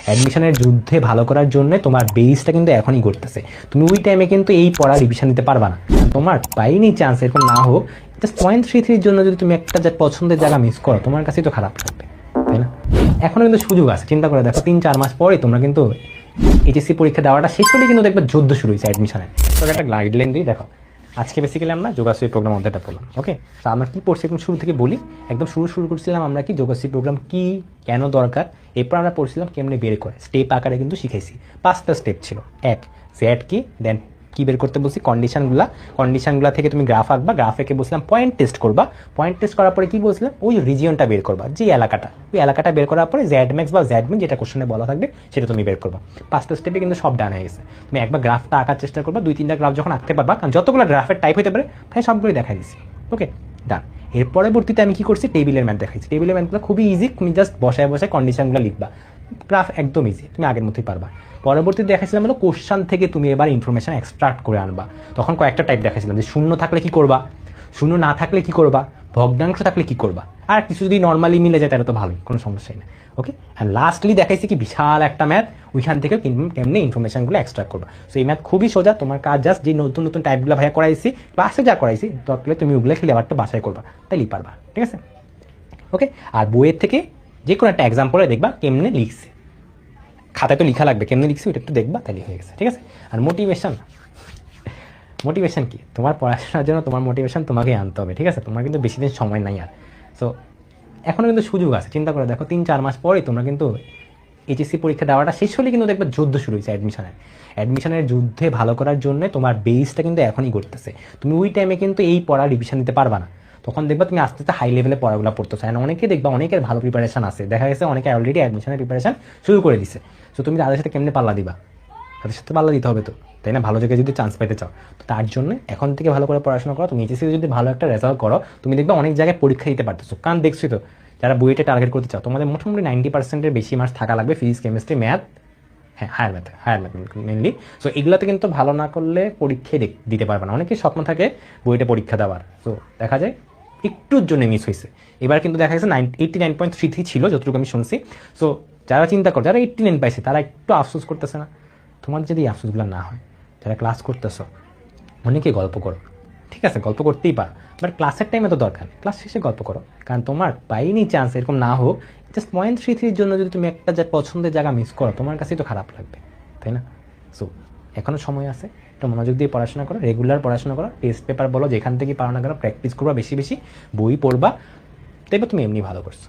অ্যাডমিশনের যুদ্ধে ভালো করার জন্য তোমার বেসটা কিন্তু এখনই করতেছে। তুমি ওই টাইমে কিন্তু এই পড়া রিভিশন দিতে পারবা না। তোমার পাইনি চান্স, এরকম না হোক, জাস্ট 0.33 জন্য যদি তুমি একটা যা পছন্দের জায়গা মিস করো, তোমার কাছেই তো খারাপ লাগবে, তাই না? এখনো কিন্তু সুযোগ আছে, চিন্তা করে দেখো 3-4 মাস পরে তোমরা কিন্তু এইচএসসি পরীক্ষা দেওয়াটা শেষ হলে কিন্তু দেখবে যুদ্ধ শুরু হয়েছে অ্যাডমিশনের। তো একটা গাইডলাইন দিই, দেখো আজকে বেসিক্যালি আমরা যোগাশ্রী প্রোগ্রাম অধ্যায়টা পড়লাম। ওকে, তো আমরা কি পড়ছি একদম শুরু থেকে বলি। একদম শুরু করছিলাম আমরা কি যোগাশ্রী প্রোগ্রাম কি, কেন দরকার, এরপর আমরা পড়ছিলাম কেমনে বের করে, স্টেপ আকারে কিন্তু শিখাইছি। 5টা স্টেপ ছিল। এক, জেড কি, দেন কি বের করতে বলছি, কন্ডিশনগুলো থেকে তুমি গ্রাফ আঁকবা, গ্রাফ এঁকে বলছিলাম পয়েন্ট টেস্ট করবা, পয়েন্ট টেস্ট করার পরে কি বলছিলাম, ওই রিজিয়নটা বের করবা, যে এলাকাটা, ওই এলাকাটা বের করার পরে জেড ম্যাক্স বা জেড মিন যেটা কোশ্চেনে বলা থাকবে সেটা তুমি বের করবা। 5টা স্টেপে কিন্তু সব ডান হয়ে গেছে। তুমি একবার গ্রাফটা আঁকার চেষ্টা করবা, 2-3টা গ্রাফ যখন আঁকতে পারবা, কারণ যতগুলো গ্রাফের টাইপ হতে পারে তাই সবগুলোই দেখা দিচ্ছি। ওকে, ডান। এর পরবর্তীতে আমি কি করছি, টেবিলের ম্যাথ দেখাইছি। টেবিলের ম্যাথগুলো খুবই ইজি, তুমি জাস্ট বসায় কন্ডিশনগুলো লিখবা, গ্রাফ একদম ইজি, তুমি আগের মতোই পারবা। পরবর্তীতে দেখাইছিলাম হলো কোশ্চান থেকে তুমি এবার ইনফরমেশন এক্সট্রাক্ট করে আনবা। তখন কয়েকটা টাইপ দেখাইছিলাম, যে শূন্য থাকলে কি করবা, শূন্য না থাকলে কি করবা, ভগ্নাংশ থাকলে কি করবা, আর কিছু যদি নর্মালি মিলে যায় তাহলে তো ভালোই, কোনো সমস্যাই না। ওকে, অ্যান্ড লাস্টলি দেখাইছি কি বিশাল একটা ম্যাথ, ওইখান থেকে কেমনি ইনফরমেশনগুলো এক্সট্রাক্ট করবা। সো এই ম্যাথ খুবই সোজা, তোমার কাজ জাস্ট যে নতুন নতুন টাইপগুলো ভাইয়া করাইছি, ক্লাসে যা করাইছি দরকার তুমি ওগুলো খেলে আবার তো বাসায় করবা, তাইলেই পারবা। ঠিক আছে, ওকে। আর বইয়ের থেকে যে কোনো একটা এক্সাম্পলে দেখবা কেমনে লিখছে, খাতায় তো লেখা লাগবে কেমনে লিখছি, ওইটা একটু দেখবা, তাহলে হয়ে গেছে। ঠিক আছে, আর মোটিভেশন কি, তোমার পড়াশোনার জন্য তোমার মোটিভেশন তোমাকে আনতে হবে। ঠিক আছে, তোমার কিন্তু বেশি দিন সময় নাই আর। সো এখনও কিন্তু সুযোগ আছে, চিন্তা করে দেখো 3-4 মাস পরে তোমরা কিন্তু এইচএসসি পরীক্ষা দেওয়াটা শেষ হলে কিন্তু দেখবে যুদ্ধ শুরু হয়েছে অ্যাডমিশনের যুদ্ধে ভালো করার জন্য তোমার বেসটা কিন্তু এখনই করতেছে। তুমি ওই টাইমে কিন্তু এই পড়া রিভিশন দিতে পারবা না। তখন দেখবা তুমি আস্তে আস্তে হাই লেভেলে পড়াগুলো পড়তেছো। আর অনেকে দেখবা অনেকের ভালো প্রিপারেশন আছে, দেখা গেছে অনেকে অলরেডি অ্যাডমিশনের প্রিপারেশন শুরু করে দিছে। সো তুমি তাদের সাথে কেমনে পাল্লা দিবা, তাদের সাথে পাল্লা দিতে হবে তো, তাই না? ভালো জায়গায় যদি চান্স পেতে চাও, তো তার জন্য এখন থেকে ভালো করে পড়াশোনা করো। তুমি এইচএসসি যদি ভালো একটা রেজাল্ট করো, তুমি দেখবে অনেক জায়গায় পরীক্ষা দিতে পারতেছো। কারণ দেখছি তো, যারা বুয়েটে টার্গেট করতে চাও, তোমাদের মোটামুটি 90%-এর বেশি মার্কস থাকা লাগবে ফিজিক্স, কেমিস্ট্রি, ম্যাথ, হ্যাঁ হায়ার ম্যাথ মেনলি। সো এগুলোতে কিন্তু ভালো না করলে পরীক্ষায় দিতে পারবে না। অনেকের স্বপ্ন থাকে বুয়েটে পরীক্ষা দেওয়ার, তো দেখা যায় একটুর জন্য মিস হয়েছে। এবার কিন্তু দেখা গেছে 89.33 ছিল যতটুকু আমি শুনছি। সো যারা চিন্তা করো, যারা 89 পাইছে তারা একটু আফসোস করতেছে না? তোমার যদি আফসোসগুলো না হয়, যারা ক্লাস করতেছ অনেকে গল্প করো, ঠিক আছে, গল্প করতেই পারো, বাট ক্লাসের টাইমে তো দরকার নেই, ক্লাস শেষে গল্প করো। কারণ তোমার পাইনি চান্স, এরকম না হোক, জাস্ট 0.33 জন্য যদি তুমি একটা যা পছন্দের জায়গা মিস করো, তোমার কাছেই তো খারাপ লাগবে, তাই না? সো এখনো সময় আছে, একটু মনোযোগ দিয়ে পড়াশোনা করো, রেগুলার পড়াশোনা করো, টেস্ট পেপার বলো যেখান থেকে পারো না কেন প্র্যাকটিস করবা, বেশি বেশি বই পড়বা, দেখবে তুমি এমনি ভালো করছো।